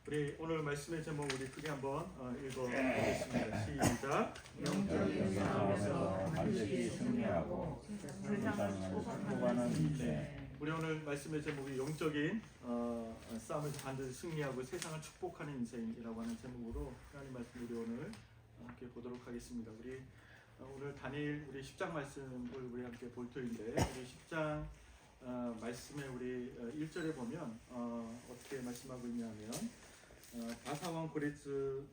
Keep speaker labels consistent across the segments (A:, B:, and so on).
A: 우리 오늘 말씀의 제목 우리 크게 한번 읽어보겠습니다. 시작.
B: 영적인 싸움에서 반드시 승리하고 세상을 축복하는 인생.
A: 우리 오늘 말씀의 제목이 영적인 싸움에서 반드시 승리하고 세상을 축복하는 인생이라고 하는 제목으로 하나님 말씀 우리 오늘 함께 보도록 하겠습니다. 우리 오늘 다니엘 우리 10장 말씀을 우리 함께 볼 터인데 우리 10장 말씀에 우리 1절에 보면 어떻게 말씀하고 있냐면 바사왕 고레스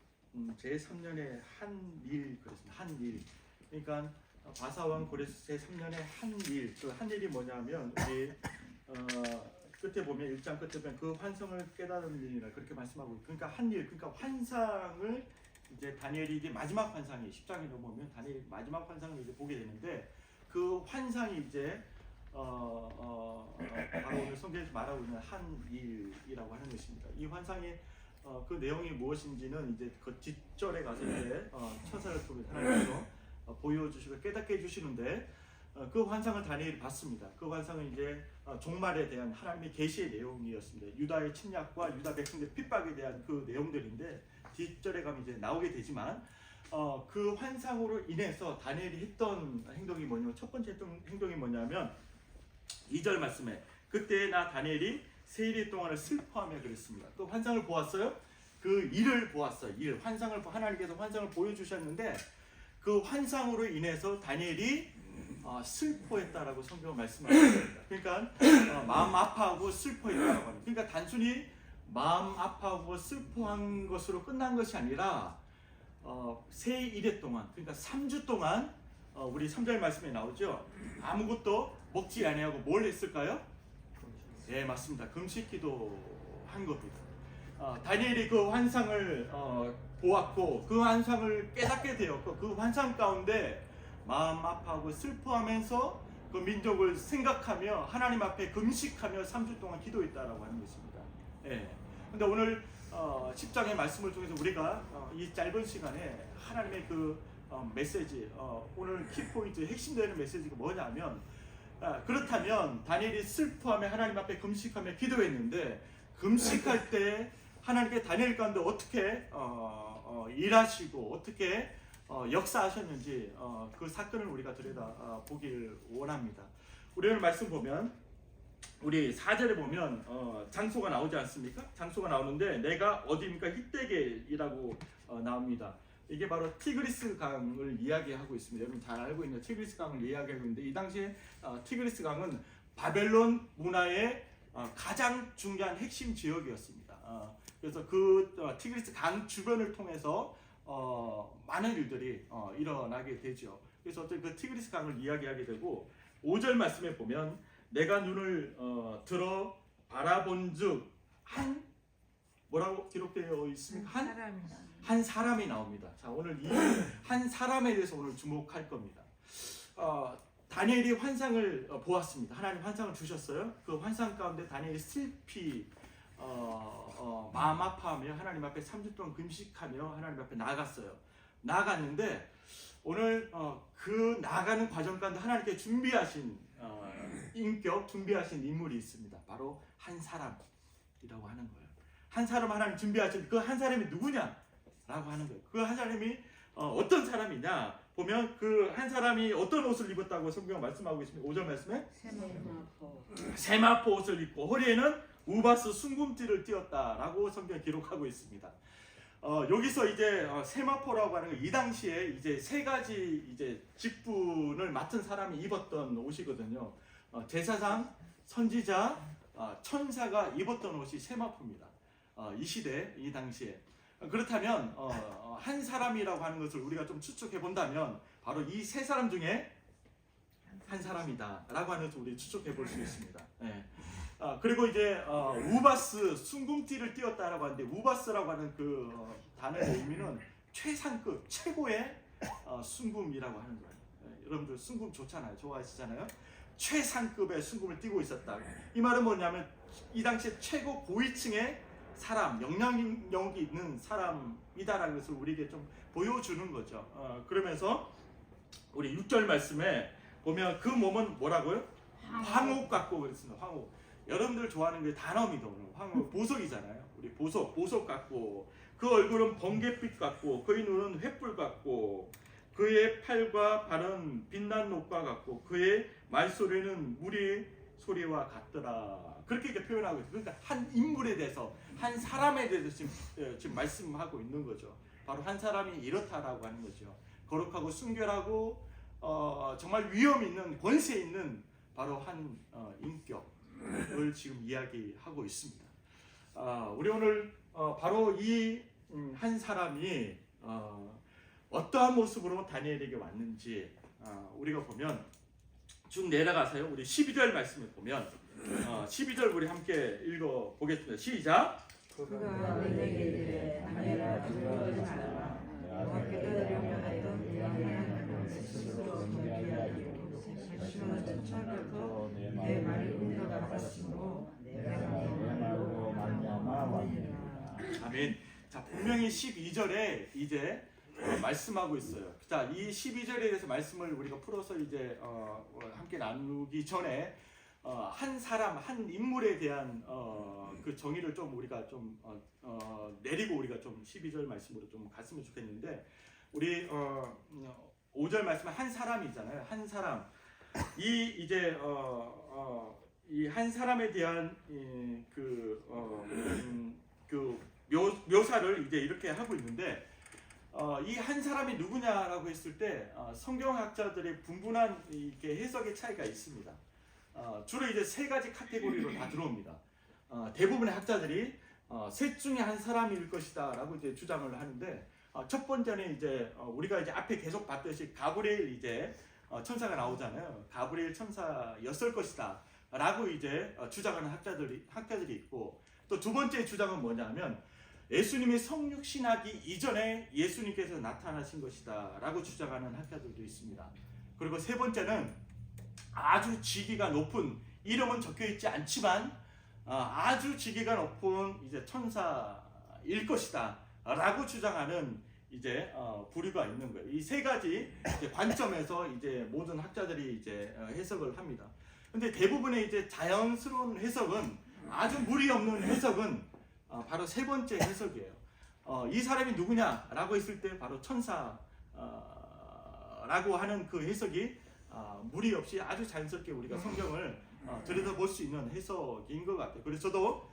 A: 제3년에 한일 그랬습니다. 한일. 그러니까 바사왕 고레스 제3년에 한일. 그 한일이 뭐냐면 우리 끝에 보면 1장 끝에 보면 그 환상을 깨달은 일이라 그렇게 말씀하고 있고, 그러니까 한일, 그러니까 환상을 이제 다니엘이 이제 마지막 환상이 10장에 넘어오면 다니엘 마지막 환상을 이제 보게 되는데 그 환상이 이제 바로 오늘 성경에서 말하고 있는 한일이라고 하는 것입니다. 이 환상의 그 내용이 무엇인지는 이제 그 뒷절에 가서 이제 천사를 통해 하나님께서 보여주시고 깨닫게 해주시는데 그 환상을 다니엘이 봤습니다. 그 환상은 이제 종말에 대한 하나님의 계시의 내용이었습니다. 유다의 침략과 유다 백성들의 핍박에 대한 그 내용들인데 뒷절에 가면 이제 나오게 되지만 그 환상으로 인해서 다니엘이 했던 행동이 뭐냐면 첫 번째 행동이 뭐냐면 2절 말씀에 그때 나 다니엘이 세일 동안을 슬퍼하며 그랬습니다. 그 환상을 보았어요. 그 일을 보았어요. 환상을 하나님께서 환상을 보여주셨는데 그 환상으로 인해서 다니엘이 슬퍼했다라고 성경은 말씀하고 있습니다. 그러니까 마음 아파하고 슬퍼했다라고 합니다. 그러니까 단순히 마음 아파하고 슬퍼한 것으로 끝난 것이 아니라 세 일해 동안, 그러니까 3주 동안 우리 3절 말씀에 나오죠. 아무것도 먹지 아니하고 뭘 했을까요? 네, 맞습니다. 금식 기도한 겁니다. 다니엘이 그 환상을 보았고 그 환상을 깨닫게 되었고 그 환상 가운데 마음 아파하고 슬퍼하면서 그 민족을 생각하며 하나님 앞에 금식하며 3주 동안 기도했다라고 하는 것입니다. 예. 근데 오늘 10장의 말씀을 통해서 우리가 이 짧은 시간에 하나님의 그 메시지, 오늘 키포인트 핵심되는 메시지가 뭐냐면 그렇다면 다니엘이 슬퍼하며 하나님 앞에 금식하며 기도했는데 금식할 때 하나님께 다니엘 가운데 어떻게 일하시고 어떻게 역사하셨는지 그 사건을 우리가 들여다 보길 원합니다. 우리 오늘 말씀 보면 우리 4절에 보면 장소가 나오지 않습니까? 장소가 나오는데 내가 어디입니까? 히데겔이라고 나옵니다. 이게 바로 티그리스 강을 이야기하고 있습니다. 여러분 잘 알고 있는 티그리스 강을 이야기하고 있는데 이 당시에 티그리스 강은 바벨론 문화의 가장 중요한 핵심 지역이었습니다. 그래서 그 티그리스 강 주변을 통해서 많은 일들이 일어나게 되죠. 그래서 어떤 그 티그리스 강을 이야기하게 되고 5절 말씀에 보면 내가 눈을 들어 바라본즉 한 뭐라고 기록되어 있습니까? 한 사람이 나옵니다. 자, 오늘 이 한 사람에 대해서 오늘 주목할 겁니다. 다니엘이 환상을 보았습니다. 하나님 환상을 주셨어요. 그 환상 가운데 다니엘이 슬피 마음 아파하며 하나님 앞에 3주 동안 금식하며 하나님 앞에 나갔어요. 나갔는데 오늘 그 나가는 과정 가운데 하나님께 준비하신 인격, 준비하신 인물이 있습니다. 바로 한 사람이라고 하는 거예요. 한 사람 하나님 준비하신 그 한 사람이 누구냐? 라고 하는 거예요. 그 한 사람이 어떤 사람이냐? 보면 그 한 사람이 어떤 옷을 입었다고 성경 말씀하고 있습니다. 5절 말씀에 세마포 옷을 입고 허리에는 우바스 순금띠를 띄었다라고 성경 기록하고 있습니다. 여기서 이제 세마포라고 하는 거 이 당시에 이제 세 가지 이제 직분을 맡은 사람이 입었던 옷이거든요. 제사장, 선지자, 천사가 입었던 옷이 세마포입니다. 이 시대, 이 당시에. 그렇다면 한 사람이라고 하는 것을 우리가 좀 추측해 본다면 바로 이 세 사람 중에 한 사람이다라고 하는 것을 우리 추측해 볼 수 있습니다. 네. 그리고 이제 우바스 순금띠를 띄었다라고 하는데 우바스라고 하는 그 단어의 의미는 최상급 최고의 순금이라고 하는 거예요. 여러분들 순금 좋잖아요. 좋아하시잖아요. 최상급의 순금을 띄고 있었다. 이 말은 뭐냐면 이 당시에 최고 고위층의 사람, 영향력이 있는 사람이다라는 것을 우리에게 좀 보여주는 거죠. 그러면서 우리 6절 말씀에 보면 그 몸은 뭐라고요? 황옥 같고 그랬습니다. 황옥. 여러분들 좋아하는 게 단어입니다. 오늘 황금 보석이잖아요. 우리 보석 같고, 그 얼굴은 번갯빛 같고, 그의 눈은 횃불 같고, 그의 팔과 발은 빛난 녹과 같고, 그의 말소리는 물의 소리와 같더라. 그렇게 이렇게 표현하고 있어요. 그러니까 한 인물에 대해서, 한 사람에 대해서 지금 말씀하고 있는 거죠. 바로 한 사람이 이렇다라고 하는 거죠. 거룩하고 순결하고 정말 위험 있는, 권세 있는 바로 한 인격을 지금 이야기하고 있습니다. 우리 오늘 바로 이 한 사람이 어떠한 모습으로 다니엘에게 왔는지 우리가 보면 쭉 내려가서요. 우리 12절 말씀을 보면 12절 우리 함께 읽어 보겠습니다. 시작.
C: 그가 내게 이르되 다니엘아 두려워하지 말라. 너가 깨달으려고 하던 네 하나님을 스스로 존귀하게 하리고 하시는 천천히서 내 말이 응답 받았으므로 내가 내 말로 말미암아 왔느니라.
A: 아멘. 자, 분명히 12절에 이제 말씀하고 있어요. 자, 이 12절에 대해서 말씀을 우리가 풀어서 이제 함께 나누기 전에 한 사람, 한 인물에 대한 그 정의를 좀 우리가 좀 내리고 우리가 좀 12절 말씀으로 좀 갔으면 좋겠는데, 우리 5절 말씀은 한 사람이잖아요. 한 사람. 이 이제 이 한 사람에 대한 그 묘사를 이제 이렇게 하고 있는데, 이 한 사람이 누구냐라고 했을 때 성경학자들의 분분한 이렇게 해석의 차이가 있습니다. 주로 이제 세 가지 카테고리로 다 들어옵니다. 대부분의 학자들이 셋 중에 한 사람일 것이다라고 이제 주장을 하는데, 첫 번째는 이제 우리가 이제 앞에 계속 봤듯이 가브리엘 이제 천사가 나오잖아요. 가브리엘 천사였을 것이다라고 이제 주장하는 학자들이 있고, 또 두 번째 주장은 뭐냐면 예수님이 성육신하기 이전에 예수님께서 나타나신 것이다라고 주장하는 학자들도 있습니다. 그리고 세 번째는 아주 직위가 높은, 이름은 적혀 있지 않지만 아주 직위가 높은 이제 천사일 것이다라고 주장하는 이제 부류가 있는 거예요. 이 세 가지 이제 관점에서 이제 모든 학자들이 이제 해석을 합니다. 근데 대부분의 이제 자연스러운 해석은, 아주 무리 없는 해석은 바로 세 번째 해석이에요. 이 사람이 누구냐라고 했을 때 바로 천사라고 하는 그 해석이 무리 없이 아주 자연스럽게 우리가 성경을 들여다볼 수 있는 해석인 것 같아요. 그래서 저도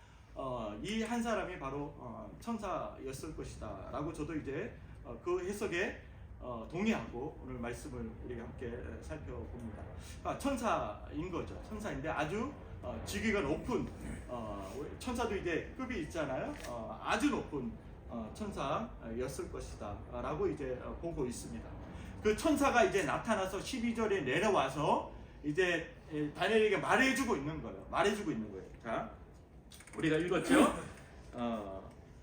A: 이 한 사람이 바로 천사였을 것이다라고 저도 이제 그 해석에 동의하고 오늘 말씀을 우리가 함께 살펴봅니다. 천사인 거죠. 천사인데 아주 직위가 높은, 천사도 이제 급이 있잖아요. 아주 높은 천사였을 것이다 라고 이제 보고 있습니다. 그 천사가 이제 나타나서 12절에 내려와서 이제 다니엘에게 말해주고 있는 거예요. 자, 우리가 읽었죠.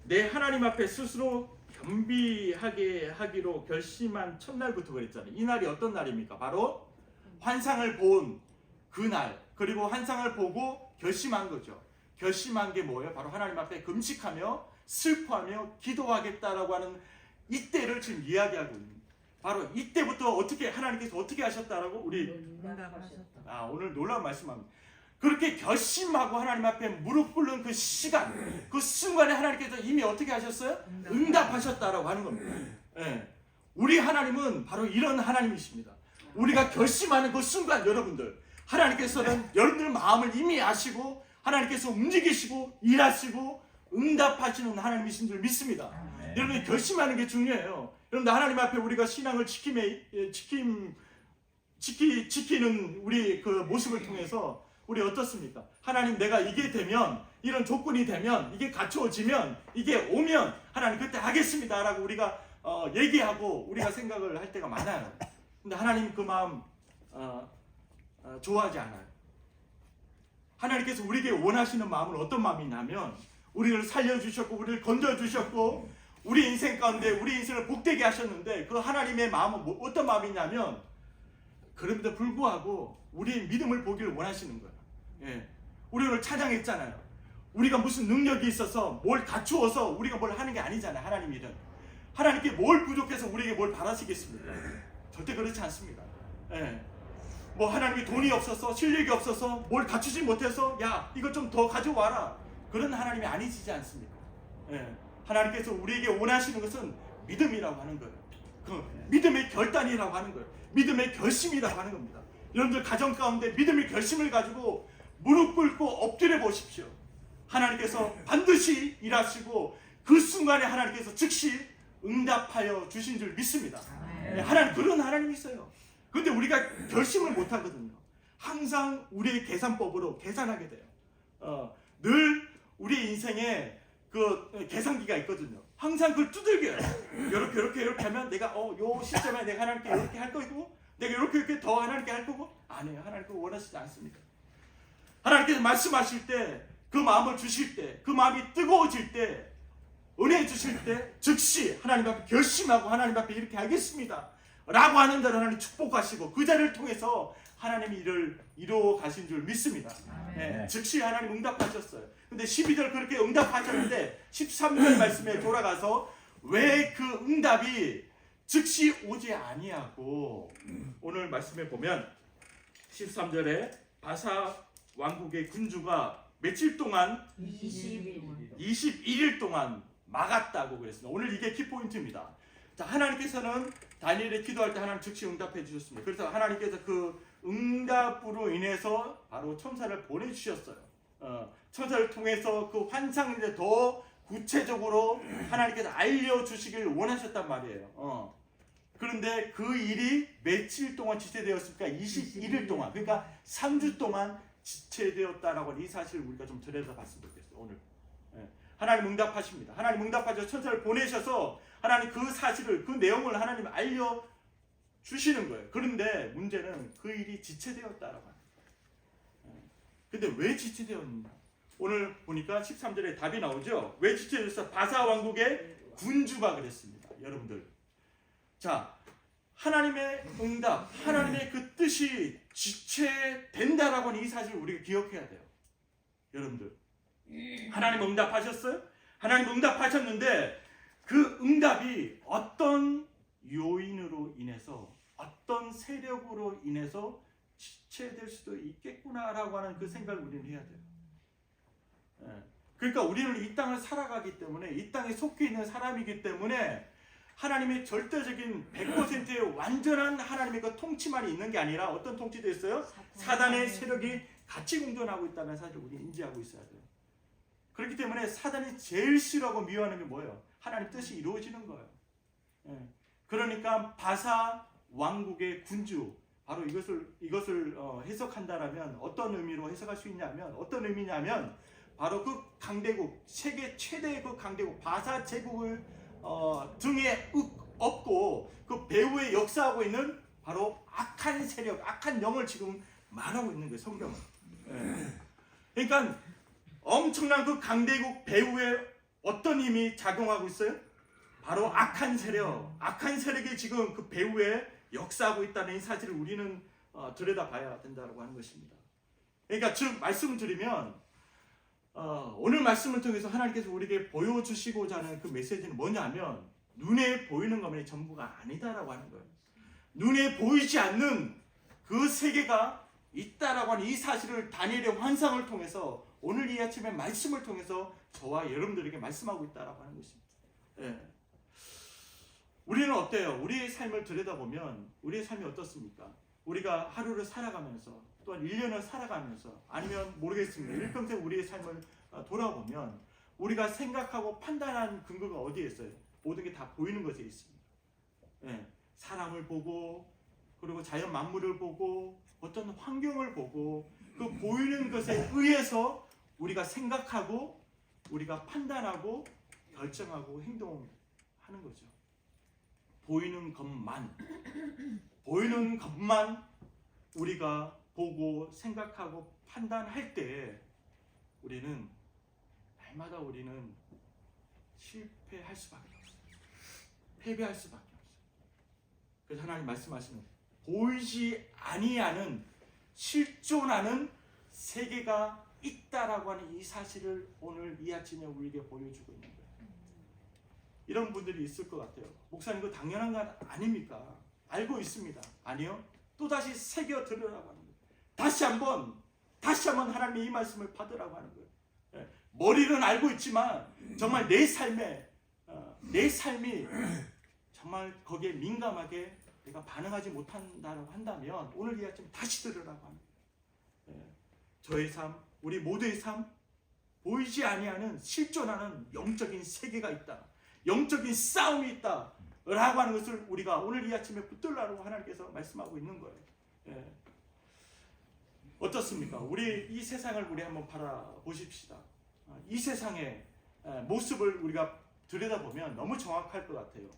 A: 내 하나님 앞에 스스로 겸비하게 하기로 결심한 첫날부터 그랬잖아요. 이 날이 어떤 날입니까? 바로 환상을 본 그날, 그리고 환상을 보고 결심한 거죠. 결심한 게 뭐예요? 바로 하나님 앞에 금식하며 슬퍼하며 기도하겠다라고 하는 이때를 지금 이야기하고 있는 거예요. 바로 이때부터 하나님께서 어떻게 하셨다라고 우리 오늘 놀라운 말씀합니다. 그렇게 결심하고 하나님 앞에 무릎 꿇는 그 시간, 그 순간에 하나님께서 이미 어떻게 하셨어요? 응답하셨다라고 하는 겁니다. 우리 하나님은 바로 이런 하나님이십니다. 우리가 결심하는 그 순간, 여러분들, 하나님께서는 여러분들 마음을 이미 아시고 하나님께서 움직이시고 일하시고 응답하시는 하나님이신 줄 믿습니다. 여러분, 결심하는 게 중요해요. 여러분들, 하나님 앞에 우리가 신앙을 지키는 우리 그 모습을 통해서 우리 어떻습니까? 하나님, 내가 이게 되면, 이런 조건이 되면, 이게 갖추어지면, 이게 오면 하나님 그때 하겠습니다 라고 우리가 얘기하고 우리가 생각을 할 때가 많아요. 근데 하나님 그 마음 좋아하지 않아요. 하나님께서 우리에게 원하시는 마음은 어떤 마음이냐면, 우리를 살려주셨고 우리를 건져주셨고 우리 인생 가운데 우리 인생을 복되게 하셨는데, 그 하나님의 마음은 어떤 마음이냐면, 그럼에도 불구하고 우리의 믿음을 보기를 원하시는 거예요. 우리 오늘 찬양했잖아요. 우리가 무슨 능력이 있어서 뭘 갖추어서 우리가 뭘 하는 게 아니잖아요. 하나님 일은 하나님께 뭘 부족해서 우리에게 뭘 바라시겠습니까? 절대 그렇지 않습니다. 뭐 하나님이 돈이 없어서 실력이 없어서 뭘 갖추지 못해서 야 이거 좀 더 가져와라, 그런 하나님이 아니시지 않습니까? 예. 하나님께서 우리에게 원하시는 것은 믿음이라고 하는 거예요. 그 믿음의 결단이라고 하는 거예요. 믿음의 결심이라고 하는 겁니다. 여러분들 가정 가운데 믿음의 결심을 가지고 무릎 꿇고 엎드려 보십시오. 하나님께서 반드시 일하시고 그 순간에 하나님께서 즉시 응답하여 주신 줄 믿습니다. 하나님, 그런 하나님이 있어요. 그런데 우리가 결심을 못 하거든요. 항상 우리의 계산법으로 계산하게 돼요. 늘 우리 인생에 그 계산기가 있거든요. 항상 그걸 두들겨요. 이렇게 하면 내가 요 시점에 내가 하나님께 이렇게 할 거고, 내가 이렇게 더 하나님께 할 거고. 아니에요. 하나님 그거 원하시지 않습니다. 하나님께서 말씀하실 때, 그 마음을 주실 때, 그 마음이 뜨거워질 때, 은혜 주실 때 즉시 하나님 앞에 결심하고 하나님 앞에 이렇게 하겠습니다 라고 하는 대로 하나님 축복하시고 그 자리를 통해서 하나님이 이를 이루어 가신 줄 믿습니다. 네, 즉시 하나님 응답하셨어요. 근데 12절 그렇게 응답하셨는데 13절 말씀에 돌아가서 왜 그 응답이 즉시 오지 아니하고, 오늘 말씀에 보면 13절에 바사 왕국의 군주가 며칠 동안 21일 동안 막았다고 그랬습니다. 오늘 이게 키포인트입니다. 자, 하나님께서는 다니엘의 기도할 때 하나님 즉시 응답해 주셨습니다. 그래서 하나님께서 그 응답으로 인해서 바로 천사를 보내주셨어요. 천사를 통해서 그 환상을 더 구체적으로 하나님께서 알려주시길 원하셨단 말이에요. 그런데 그 일이 며칠 동안 지체되었습니까? 21일 동안, 그러니까 3주 동안 지체되었다라고 이 사실을 우리가 좀 들여다봤으면 좋겠어요. 오늘 하나님 응답하십니다. 하나님 응답하셔서 천사를 보내셔서 하나님 그 사실을, 그 내용을 하나님 알려주시는 거예요. 그런데 문제는 그 일이 지체되었다라고 합니다. 근데 왜 지체되었느냐? 오늘 보니까 13절에 답이 나오죠. 왜 지체되었어? 바사 왕국의 군주가 그랬습니다. 여러분들, 자, 하나님의 응답, 하나님의 그 뜻이 지체된다라고 하는 이 사실을 우리가 기억해야 돼요. 여러분들, 하나님 응답하셨어요? 하나님 응답하셨는데 그 응답이 어떤 요인으로 인해서, 어떤 세력으로 인해서 지체될 수도 있겠구나라고 하는 그 생각을 우리는 해야 돼요. 그러니까 우리는 이 땅을 살아가기 때문에, 이 땅에 속해 있는 사람이기 때문에 하나님의 절대적인 100%의 완전한 하나님의 그 통치만 있는 게 아니라 어떤 통치도 있어요? 사단의 세력이 같이 공존하고 있다는 사실을 우리 인지하고 있어야 돼요. 그렇기 때문에 사단이 제일 싫어하고 미워하는 게 뭐예요? 하나님 뜻이 이루어지는 거예요. 그러니까 바사 왕국의 군주, 바로 이것을 해석한다라면 어떤 의미로 해석할 수 있냐면, 어떤 의미냐면 바로 그 강대국, 세계 최대의 그 강대국 바사 제국을 등에 업고 그 배후에 역사하고 있는 바로 악한 세력, 악한 영을 지금 말하고 있는 거예요, 성경은. 그러니까 엄청난 그 강대국 배후에 어떤 힘이 작용하고 있어요? 바로 악한 세력, 악한 세력이 지금 그 배후에 역사하고 있다는 이 사실을 우리는 들여다봐야 된다고 하는 것입니다. 그러니까 즉 말씀을 드리면 오늘 말씀을 통해서 하나님께서 우리에게 보여주시고자 하는 그 메시지는 뭐냐면, 눈에 보이는 것만이 전부가 아니다라고 하는 거예요. 눈에 보이지 않는 그 세계가 있다라고 하는 이 사실을 다니엘의 환상을 통해서, 오늘 이 아침에 말씀을 통해서 저와 여러분들에게 말씀하고 있다라고 하는 것입니다. 우리는 어때요? 우리의 삶을 들여다보면 우리의 삶이 어떻습니까? 우리가 하루를 살아가면서, 또한 1년을 살아가면서, 아니면 모르겠습니다, 일평생 우리의 삶을 돌아보면 우리가 생각하고 판단하는 근거가 어디에 있어요? 모든 게 다 보이는 것에 있습니다. 사람을 보고, 그리고 자연 만물을 보고, 어떤 환경을 보고, 그 보이는 것에 의해서 우리가 생각하고, 우리가 판단하고, 결정하고, 행동하는 거죠. 보이는 것만 우리가 보고 생각하고 판단할 때 우리는 날마다 우리는 실패할 수밖에 없어요. 패배할 수밖에 없어요. 그래서 하나님 말씀하시는, 보이지 아니하는, 실존하는 세계가 있다라고 하는 이 사실을 오늘 이 아침에 우리에게 보여주고 있는 거예요. 이런 분들이 있을 것 같아요. 목사님, 그거 당연한 거 아닙니까? 알고 있습니다. 아니요, 또다시 새겨 들으라고 하는 거예요. 다시 한번 하나님의 이 말씀을 받으라고 하는 거예요. 예, 머리는 알고 있지만 정말 내 삶이 정말 거기에 민감하게 내가 반응하지 못한다고 한다면 오늘 이 아침 다시 들으라고 하는 거예요. 예, 저의 삶, 우리 모두의 삶, 보이지 아니하는 실존하는 영적인 세계가 있다. 영적인 싸움이 있다. 라고 하는 것을 우리가 오늘 이 아침에 붙들라고 하나님께서 말씀하고 있는 거예요. 예. 어떻습니까? 우리 이 세상을 우리 한번 바라보십시다. 이 세상의 모습을 우리가 들여다보면 너무 정확할 것 같아요.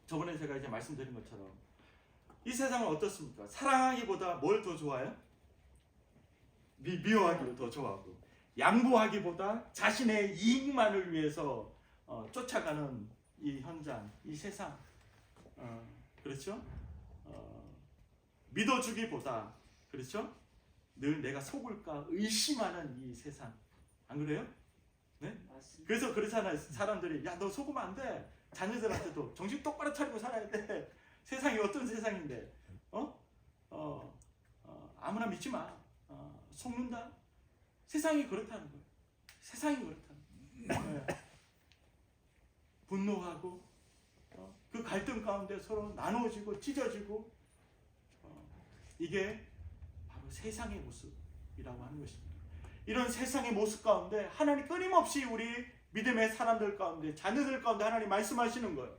A: 저번에 제가 이제 말씀드린 것처럼 이 세상은 어떻습니까? 사랑하기보다 뭘 더 좋아해요? 미워하기를 더 좋아하고, 양보하기보다 자신의 이익만을 위해서 쫓아가는 이 현장, 이 세상, 그렇죠? 믿어주기보다, 그렇죠? 늘 내가 속을까 의심하는 이 세상, 안 그래요? 네? 그래서 그렇잖아요. 사람들이 야, 너 속으면 안 돼. 자녀들한테도 정신 똑바로 차리고 살아야 돼. 세상이 어떤 세상인데, 아무나 믿지 마. 속는다. 세상이 그렇다는 거예요. 세상이 그렇다는 거예요. 네. 분노하고 그 갈등 가운데 서로 나누어지고 찢어지고, 이게 바로 세상의 모습이라고 하는 것입니다. 이런 세상의 모습 가운데 하나님 끊임없이 우리 믿음의 사람들 가운데, 자녀들 가운데 하나님 말씀하시는 거예요.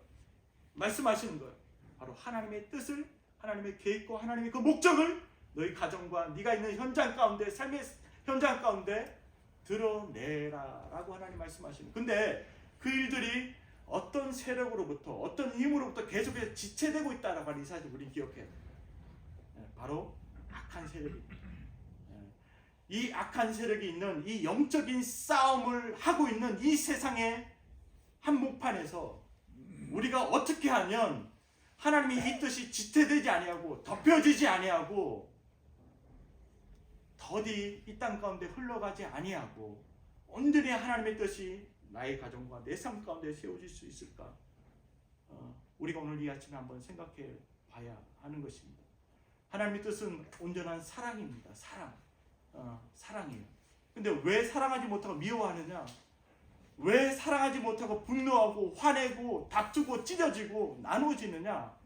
A: 말씀하시는 거예요. 바로 하나님의 뜻을, 하나님의 계획과 하나님의 그 목적을 너희 가정과 네가 있는 현장 가운데, 삶의 현장 가운데 드러내라 라고 하나님 말씀하시는. 근데 그 일들이 어떤 세력으로부터, 어떤 힘으로부터 계속해서 지체되고 있다라고 하는 이 사실 우리는 기억해야 돼요. 바로 악한 세력입니다. 이 악한 세력이 있는 이 영적인 싸움을 하고 있는 이 세상의 한복판에서 우리가 어떻게 하면 하나님의 이 뜻이 지체되지 아니하고 덮여지지 아니하고 더디 이 땅 가운데 흘러가지 아니하고 온전히 하나님의 뜻이 나의 가정과 내 삶 가운데 세워질 수 있을까? 우리가 오늘 이 아침에 한번 생각해 봐야 하는 것입니다. 하나님의 뜻은 온전한 사랑입니다. 사랑이에요. 근데 왜 사랑하지 못하고 미워하느냐? 왜 사랑하지 못하고 분노하고 화내고 다투고 찢어지고 나누어지느냐?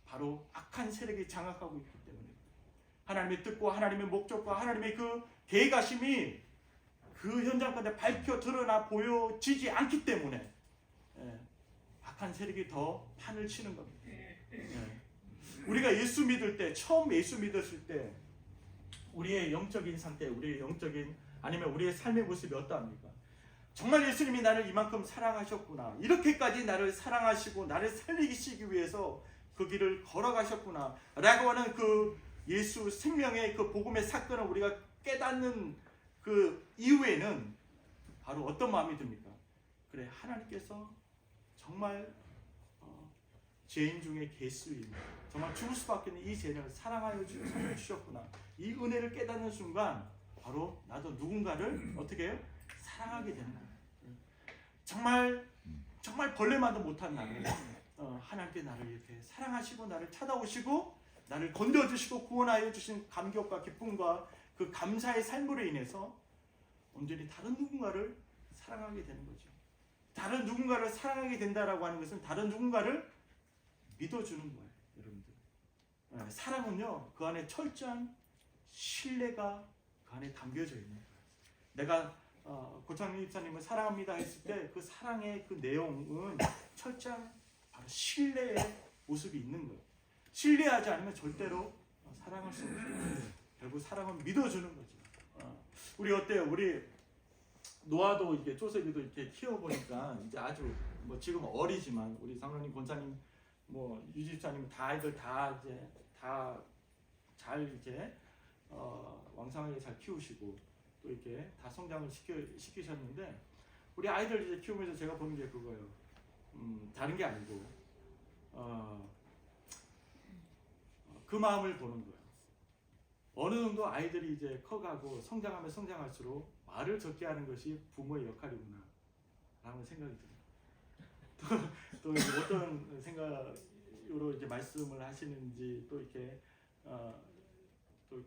A: 바로 악한 세력이 장악하고 있기 때문에, 하나님의 뜻과 하나님의 목적과 하나님의 그 계획하심이 그 현장 가운데 밝혀 드러나 보여지지 않기 때문에 악한 세력이 더 판을 치는 겁니다. 우리가 예수 믿을 때, 처음 예수 믿었을 때 우리의 영적인 상태, 우리의 영적인 아니면 우리의 삶의 모습이 어떠합니까? 정말 예수님이 나를 이만큼 사랑하셨구나, 이렇게까지 나를 사랑하시고 나를 살리시기 위해서 그 길을 걸어가셨구나 라고 하는 그 예수 생명의 그 복음의 사건을 우리가 깨닫는 그 이후에는 바로 어떤 마음이 듭니까? 그래, 하나님께서 정말 죄인 중에 개수인, 정말 죽을 수밖에 없는 이 죄인을 사랑하여 주셨구나, 이 은혜를 깨닫는 순간 바로 나도 누군가를 어떻게 해요? 사랑하게 되는 거예요. 정말 벌레만도 못한 나를 하나님께 나를 이렇게 사랑하시고 나를 찾아오시고 나를 건져주시고 구원하여 주신 감격과 기쁨과 그 감사의 삶으로 인해서 온전히 다른 누군가를 사랑하게 되는 거죠. 다른 누군가를 사랑하게 된다라고 하는 것은 다른 누군가를 믿어주는 거예요, 여러분들. 사랑은요, 그 안에 철저한 신뢰가 그 안에 담겨져 있는 거예요. 내가 고창민 집사님을 사랑합니다 했을 때 그 사랑의 그 내용은 철저한 바로 신뢰의 모습이 있는 거예요. 신뢰하지 않으면 절대로 사랑할 수 없어요. 결국 사랑은 믿어주는 거죠. 우리 어때요? 우리 노아도 이렇게 조셉이도 이렇게 키워보니까 이제 아주 뭐 지금 어리지만 우리 장로님, 권사님, 뭐 유집사님 다 아이들 다 이제 다 잘 이제 왕성하게 잘 키우시고 또 이렇게 다 성장을 시키셨는데, 우리 아이들 이제 키우면서 제가 보는 게 그거예요. 다른 게 아니고 그 마음을 보는 거예요. 어느 정도 아이들이 이제 커가고 성장하면 성장할수록 말을 적게 하는 것이 부모의 역할이구나 라는 생각이 들어요. 또 이제 어떤 생각으로 이제 말씀을 하시는지 또 이렇게 또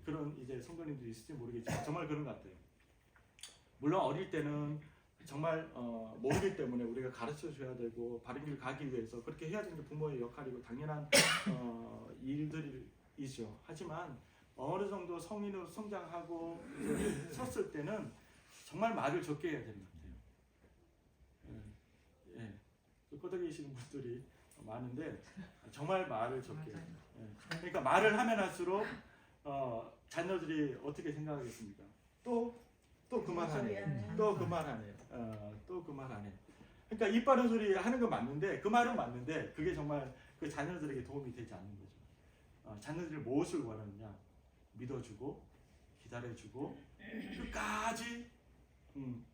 A: 그런 이제 성도님들이 있을지 모르겠지만 정말 그런 것 같아요. 물론 어릴 때는 정말 모르기 때문에 우리가 가르쳐 줘야 되고 바른 길 가기 위해서 그렇게 해야 되는 게 부모의 역할이고 당연한 일들이죠. 하지만 어느 정도 성인으로 성장하고 이제 섰을 때는 정말 말을 적게 해야 되는 것 같아요. 끄덕이시는 분들이 많은데 정말 말을 적게 해요. 그러니까 말을 하면 할수록 자녀들이 어떻게 생각하겠습니까? 또 그 말 하네. 또 그 말 하네. 또 그 말 하네. 그러니까 입 바른 소리 하는 건 맞는데 그 말은 맞는데 그게 정말 그 자녀들에게 도움이 되지 않는 거죠. 자녀들이 무엇을 원하느냐? 믿어주고 기다려주고 끝까지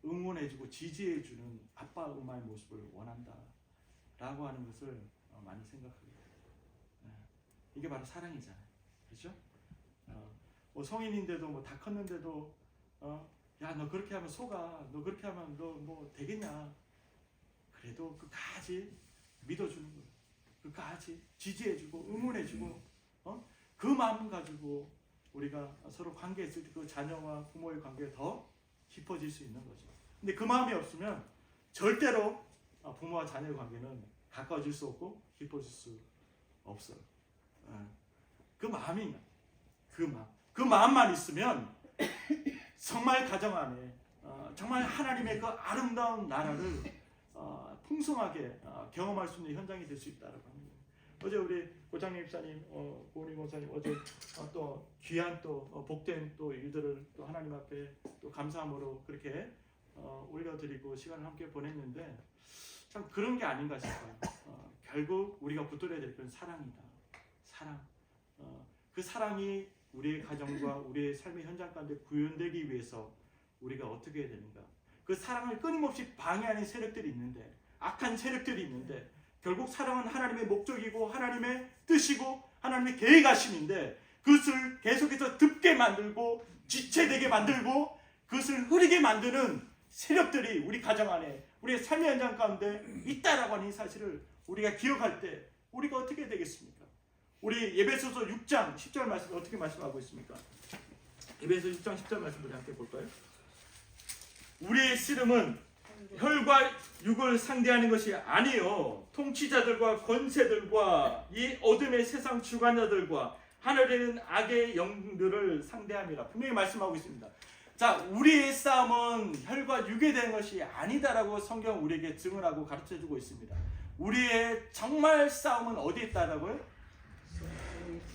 A: 응원해주고 지지해주는 아빠 엄마의 모습을 원한다라고 하는 것을 많이 생각하게 돼요. 이게 바로 사랑이잖아요, 그렇죠? 뭐 성인인데도 뭐 다 컸는데도 야 너 그렇게 하면 속아, 너 그렇게 하면 너 뭐 되겠냐? 그래도 끝까지 믿어주는 거예요. 끝까지 지지해주고 응원해주고 그 마음 가지고 우리가 서로 관계했을 때 그 자녀와 부모의 관계가 더 깊어질 수 있는 거죠. 근데 그 마음이 없으면 절대로 부모와 자녀의 관계는 가까워질 수 없고 깊어질 수 없어요. 그 마음이 그 마음만 있으면 정말 가정 안에 정말 하나님의 그 아름다운 나라를 풍성하게 경험할 수 있는 현장이 될 수 있다라고 합니다. 어제 우리 고장님 집사님, 고은희 권사님 어제 또 귀한 또 복된 또 일들을 또 하나님 앞에 또 감사함으로 그렇게 올려드리고 시간을 함께 보냈는데 참 그런 게 아닌가 싶어요. 결국 우리가 붙들어야 될 건 사랑이다. 사랑. 그 사랑이 우리의 가정과 우리의 삶의 현장 가운데 구현되기 위해서 우리가 어떻게 해야 되는가? 그 사랑을 끊임없이 방해하는 세력들이 있는데, 악한 세력들이 있는데, 결국 사랑은 하나님의 목적이고 하나님의 뜻이고 하나님의 계획하심인데 그것을 계속해서 듭게 만들고 지체되게 만들고 그것을 흐리게 만드는 세력들이 우리 가정 안에 우리의 삶의 현장 가운데 있다라고 하는 이 사실을 우리가 기억할 때 우리가 어떻게 되겠습니까? 우리 에베소서 6장 10절 말씀 어떻게 말씀하고 있습니까? 에베소 6장 10절 말씀 우리 함께 볼까요? 우리의 씨름은 혈과 육을 상대하는 것이 아니요 통치자들과 권세들과 이 어둠의 세상 주관자들과 하늘에 있는 악의 영들을 상대함이라 분명히 말씀하고 있습니다. 자, 우리의 싸움은 혈과 육에 대한 것이 아니다라고 성경 우리에게 증언하고 가르쳐주고 있습니다. 우리의 정말 싸움은 어디에 있다라고요?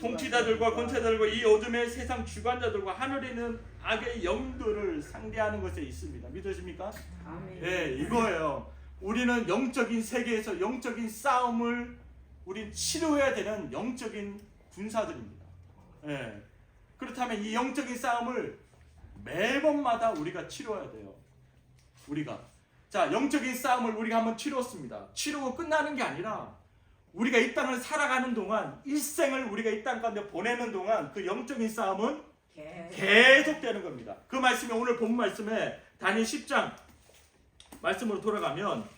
A: 통치자들과 권세자들과 이 어둠의 세상 주관자들과 하늘에 있는 악의 영들을 상대하는 것에 있습니다. 믿으십니까? 네, 이거예요. 우리는 영적인 세계에서 영적인 싸움을 우린 치료해야 되는 영적인 군사들입니다. 네. 그렇다면 이 영적인 싸움을 매번마다 우리가 치료해야 돼요. 우리가 자 영적인 싸움을 우리가 한번 치렀습니다. 치르고 끝나는 게 아니라 우리가 이 땅을 살아가는 동안 일생을 우리가 이 땅 가운데 보내는 동안 그 영적인 싸움은 계속되는 겁니다. 그 말씀이 오늘 본 말씀에 다니엘 10장 말씀으로 돌아가면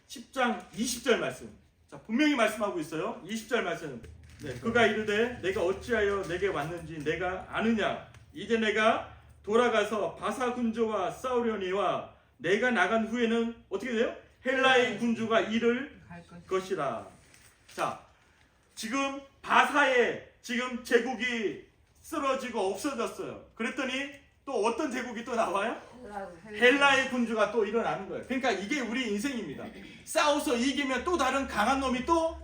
A: 10장 20절 말씀. 자, 분명히 말씀하고 있어요. 20절 말씀. 네, 그가 이르되 내가 어찌하여 내게 왔는지 내가 아느냐. 이제 내가 돌아가서 바사 군주와 싸우려니와 내가 나간 후에는 어떻게 돼요? 헬라의 군주가 이를 것이라. 자, 지금 바사에 지금 제국이 쓰러지고 없어졌어요. 그랬더니 또 어떤 제국이 또 나와요? 헬라의 군주가 또 일어나는 거예요. 그러니까 이게 우리 인생입니다. 싸워서 이기면 또 다른 강한 놈이 또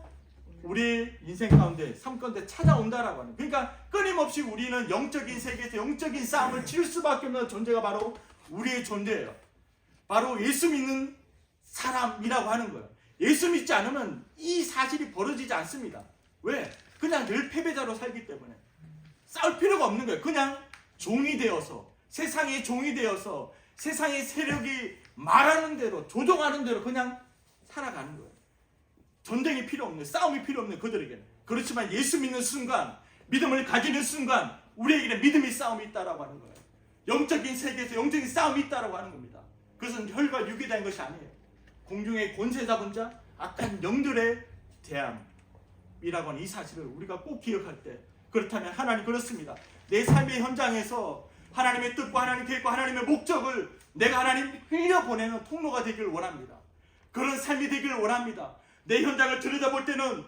A: 우리 인생 가운데 삶 가운데 찾아온다라고 하는. 그러니까 끊임없이 우리는 영적인 세계에서 영적인 싸움을 치를 수밖에 없는 존재가 바로 우리의 존재예요. 바로 예수 믿는 사람이라고 하는 거예요. 예수 믿지 않으면 이 사실이 벌어지지 않습니다. 왜? 그냥 늘 패배자로 살기 때문에 싸울 필요가 없는 거예요. 그냥 종이 되어서 세상의 종이 되어서 세상의 세력이 말하는 대로 조종하는 대로 그냥 살아가는 거예요. 전쟁이 필요 없는, 싸움이 필요 없는 그들에게는. 그렇지만 예수 믿는 순간, 믿음을 가지는 순간 우리에게는 믿음의 싸움이 있다라고 하는 거예요. 영적인 세계에서 영적인 싸움이 있다라고 하는 겁니다. 그것은 혈과 육에 대한 것이 아니에요. 공중의 권세 잡은 자, 악한 영들의 대함이라고 하는 이 사실을 우리가 꼭 기억할 때 그렇다면 하나님 그렇습니다. 내 삶의 현장에서 하나님의 뜻과 하나님의 계획과 하나님의 목적을 내가 하나님 흘려보내는 통로가 되기를 원합니다. 그런 삶이 되기를 원합니다. 내 현장을 들여다볼 때는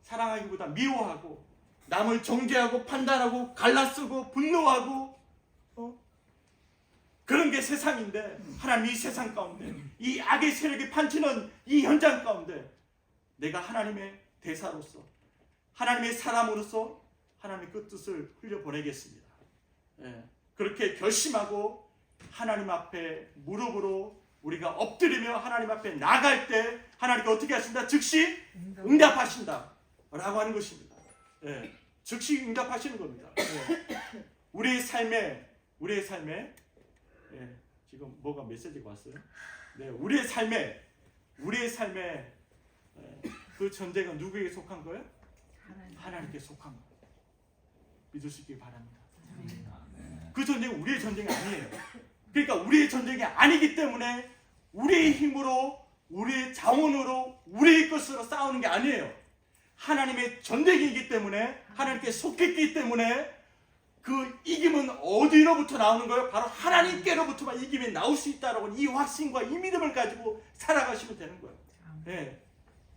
A: 사랑하기보다 미워하고 남을 정죄하고 판단하고 갈라쓰고 분노하고 그런 게 세상인데, 하나님 이 세상 가운데 이 악의 세력이 판치는 이 현장 가운데 내가 하나님의 대사로서 하나님의 사람으로서 하나님의 그 뜻을 흘려보내겠습니다. 그렇게 결심하고 하나님 앞에 무릎으로 우리가 엎드리며 하나님 앞에 나갈 때 하나님께 어떻게 하신다? 즉시 응답하신다 라고 하는 것입니다. 즉시 응답하시는 겁니다. 우리의 삶에 지금 뭐가 메시지가 왔어요? 우리의 삶에 그 전쟁은 누구에게 속한 거예요? 하나님께 속한 거예요. 믿으시기 바랍니다. 그 전쟁은 우리의 전쟁이 아니에요. 그러니까 우리의 전쟁이 아니기 때문에 우리의 힘으로, 우리의 자원으로, 우리의 것으로 싸우는 게 아니에요. 하나님의 전쟁이기 때문에, 하나님께 속했기 때문에 그 이김은 어디로부터 나오는 거예요? 바로 하나님께로부터만 이김이 나올 수 있다라고 이 확신과 이 믿음을 가지고 살아가시면 되는 거예요.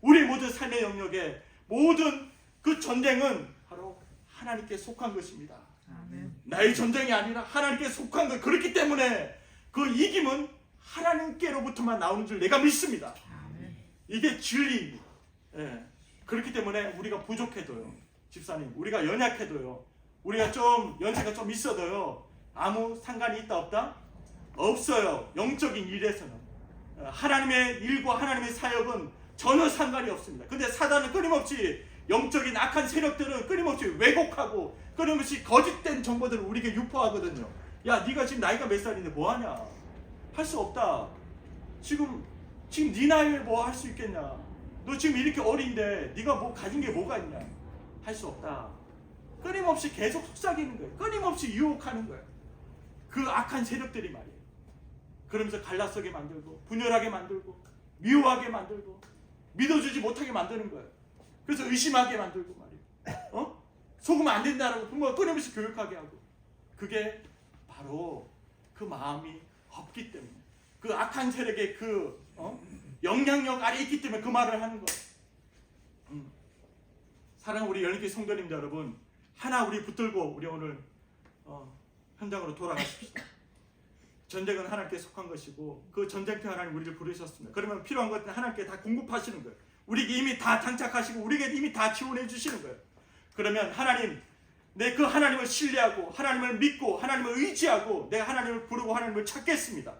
A: 우리 모든 삶의 영역에 모든 그 전쟁은 바로 하나님께 속한 것입니다. 나의 전쟁이 아니라 하나님께 속한 것. 그렇기 때문에 그 이김은 하나님께로부터만 나오는 줄 내가 믿습니다. 이게 진리입니다. 그렇기 때문에 우리가 부족해도요, 집사님, 우리가 연약해도요, 우리가 좀 연세가 좀 있어도요, 아무 상관이 있다 없다? 없어요. 영적인 일에서는 하나님의 일과 하나님의 사역은 전혀 상관이 없습니다. 근데 사단은 끊임없이, 영적인 악한 세력들은 끊임없이 왜곡하고 끊임없이 거짓된 정보들을 우리에게 유포하거든요. 야, 네가 지금 나이가 몇 살인데 뭐하냐? 할 수 없다. 지금 네 나이에 뭐 할 수 있겠냐? 너 지금 이렇게 어린데 네가 뭐 가진 게 뭐가 있냐? 할 수 없다. 끊임없이 계속 속삭이는 거예요. 끊임없이 유혹하는 거예요. 그 악한 세력들이 말이에요. 그러면서 갈라서게 만들고, 분열하게 만들고, 미워하게 만들고, 믿어주지 못하게 만드는 거예요. 그래서 의심하게 만들고 말이에요. 속으면 안 된다라고 부모가 끊임없이 교육하게 하고, 그게 바로 그 마음이 없기 때문에, 그 악한 세력의 그 영향력 아래 있기 때문에 그 말을 하는 거예요. 사랑하는 우리 열린교회 성도님들 여러분, 하나 우리 붙들고 우리 오늘 현장으로 돌아가십시다. 전쟁은 하나님께 속한 것이고 그 전쟁터 하나님 우리를 부르셨습니다. 그러면 필요한 것은 하나님께 다 공급하시는 거예요. 우리에게 이미 다 장착하시고 우리에게 이미 다 지원해 주시는 거예요. 그러면 하나님, 내 그 하나님을 신뢰하고 하나님을 믿고 하나님을 의지하고 내가 하나님을 부르고 하나님을 찾겠습니다.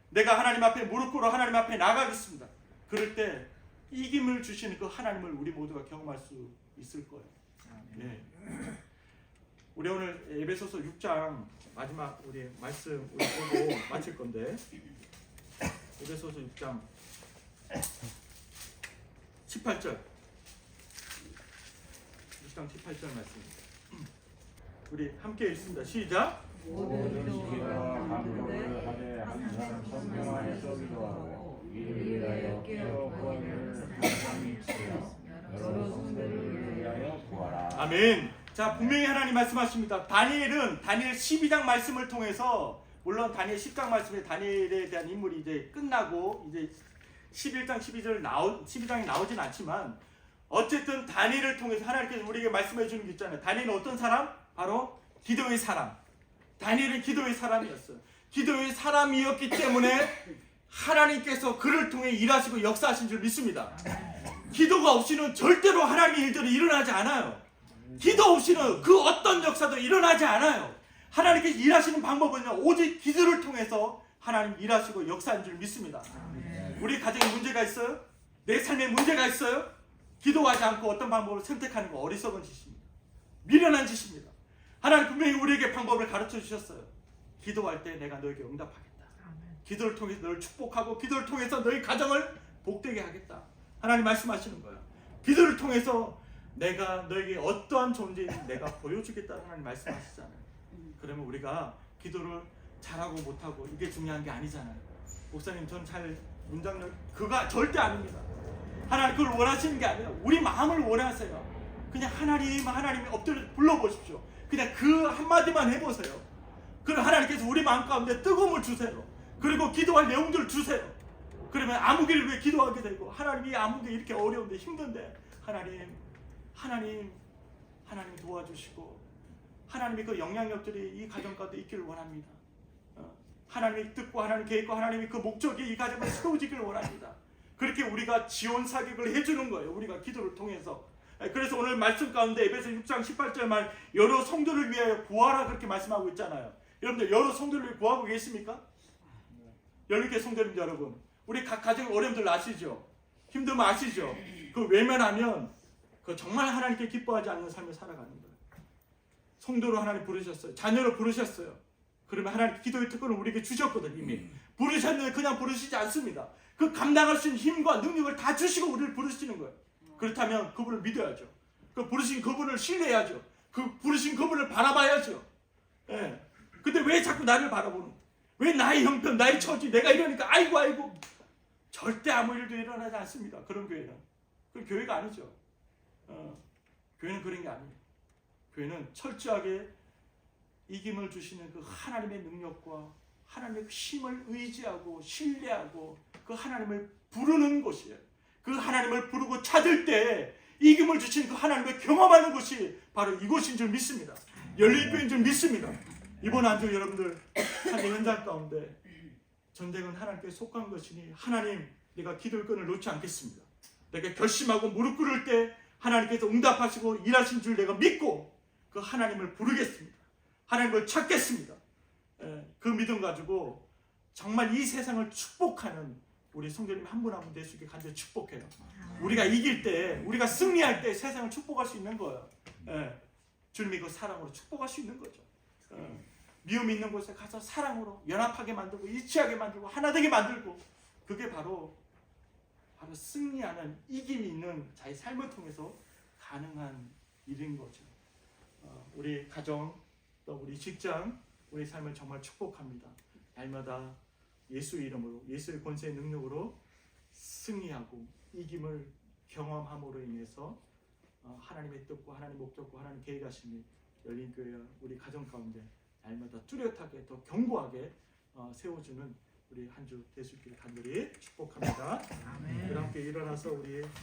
A: 내가 하나님 앞에 무릎 꿇어 하나님 앞에 나가겠습니다. 그럴 때 이김을 주시는 그 하나님을 우리 모두가 경험할 수 있을 거예요. 우리 오늘 에베소서 6장 마지막 우리 말씀 우리 보고 마칠 건데, 에베소서 6장 18절 6장 18절 말씀입니다. 우리 함께 읽습니다. 시작.
B: 모든 시기와 간구를 하되 항상 성령 안에서 기도하고 이를 위하여 깨어 구원을 항상 믿으며 여러 성도를 위하여 구하라.
A: 아멘. 자, 분명히 하나님 말씀하십니다. 다니엘 12장 말씀을 통해서, 물론 다니엘 10장 말씀에 다니엘에 대한 인물이 이제 끝나고 이제 11장 12장이 나오진 않지만, 어쨌든 다니엘을 통해서 하나님께서 우리에게 말씀해 주는 게 있잖아요. 다니엘은 어떤 사람? 바로 기도의 사람. 다니엘은 기도의 사람이었어요. 기도의 사람이었기 때문에 하나님께서 그를 통해 일하시고 역사하신 줄 믿습니다. 기도가 없이는 절대로 하나님의 일들이 일어나지 않아요. 기도 없이는 그 어떤 역사도 일어나지 않아요. 하나님께서 일하시는 방법은요, 오직 기도를 통해서 하나님 일하시고 역사하는 줄 믿습니다. 우리 가정에 문제가 있어요? 내 삶에 문제가 있어요? 기도하지 않고 어떤 방법을 선택하는 거 어리석은 짓입니다. 미련한 짓입니다. 하나님 분명히 우리에게 방법을 가르쳐 주셨어요. 기도할 때 내가 너에게 응답하겠다. 기도를 통해서 너를 축복하고 기도를 통해서 너희 가정을 복되게 하겠다. 하나님 말씀하시는 거예요. 기도를 통해서 내가 너에게 어떠한 존재인지 내가 보여주겠다는 하나님 말씀하시잖아요. 그러면 우리가 기도를 잘하고 못하고 이게 중요한 게 아니잖아요. 목사님, 전 잘 문장력 그가 절대 아닙니다. 하나님 그걸 원하시는 게 아니라 우리 마음을 원하세요. 그냥 하나님 엎드려 불러보십시오. 그냥 그 한마디만 해보세요. 그럼 하나님께서 우리 마음 가운데 뜨거움을 주세요. 그리고 기도할 내용들을 주세요. 그러면 아무개를 위해 기도하게 되고, 하나님이 아무개 이렇게 어려운데 힘든데 하나님 도와주시고, 하나님의 그 영향력들이 이 가정 가운데 있기를 원합니다. 하나님의 뜻과 하나님의 계획과 하나님의 그 목적이 이 가정에 세워지기를 원합니다. 그렇게 우리가 지원 사격을 해주는 거예요. 우리가 기도를 통해서. 그래서 오늘 말씀 가운데 에베소 6장 18절 말 여러 성도를 위하여 구하라 그렇게 말씀하고 있잖아요. 여러분들 여러 성도를 위해 구하고 계십니까? 열린교회 성도님 여러분, 우리 각 가정 어려움들 아시죠? 힘듦 아시죠? 그 외면하면 그 정말 하나님께 기뻐하지 않는 삶을 살아가는 거예요. 성도로 하나님 부르셨어요. 자녀로 부르셨어요. 그러면 하나님 기도의 특권을 우리에게 주셨거든요. 이미 부르셨는데 그냥 부르시지 않습니다. 그 감당할 수 있는 힘과 능력을 다 주시고 우리를 부르시는 거예요. 그렇다면 그분을 믿어야죠. 그 부르신 그분을 신뢰해야죠. 그 부르신 그분을 바라봐야죠. 예. 근데 왜 자꾸 나를 바라보는 거예요? 왜 나의 형편, 나의 처지, 내가 이러니까 아이고 절대 아무 일도 일어나지 않습니다. 그런 교회는. 그 교회가 아니죠. 교회는 그런 게 아니에요. 교회는 철저하게 이김을 주시는 그 하나님의 능력과 하나님의 힘을 의지하고 신뢰하고 그 하나님을 부르는 곳이에요. 그 하나님을 부르고 찾을 때 이김을 주신 그 하나님을 경험하는 것이 바로 이곳인 줄 믿습니다. 열린교회인 줄 믿습니다. 이번 한 주 여러분들 한 현장 가운데 전쟁은 하나님께 속한 것이니 하나님, 내가 기도의 끈을 놓지 않겠습니다. 내가 결심하고 무릎 꿇을 때 하나님께서 응답하시고 일하신 줄 내가 믿고 그 하나님을 부르겠습니다. 하나님을 찾겠습니다. 그 믿음 가지고 정말 이 세상을 축복하는 우리 성도님 한 분 한 분 될 수 있게 간절히 축복해요. 우리가 이길 때, 우리가 승리할 때 세상을 축복할 수 있는 거예요. 주님이 그 사랑으로 축복할 수 있는 거죠. 미움 있는 곳에 가서 사랑으로 연합하게 만들고 일치하게 만들고 하나 되게 만들고, 그게 바로 승리하는 이김이 있는 자기 삶을 통해서 가능한 일인 거죠. 우리 가정, 또 우리 직장, 우리 삶을 정말 축복합니다. 날마다 예수의 이름으로, 예수의 권세의 능력으로 승리하고 이김을 경험함으로 인해서 하나님의 뜻과 하나님의 목적과 하나님 계획하심이 열린교회와 우리 가정 가운데 날마다 뚜렷하게 더 견고하게 세워주는 우리 한 주 될 수 있기를 간절히 축복합니다. 우리 함께 일어나서 우리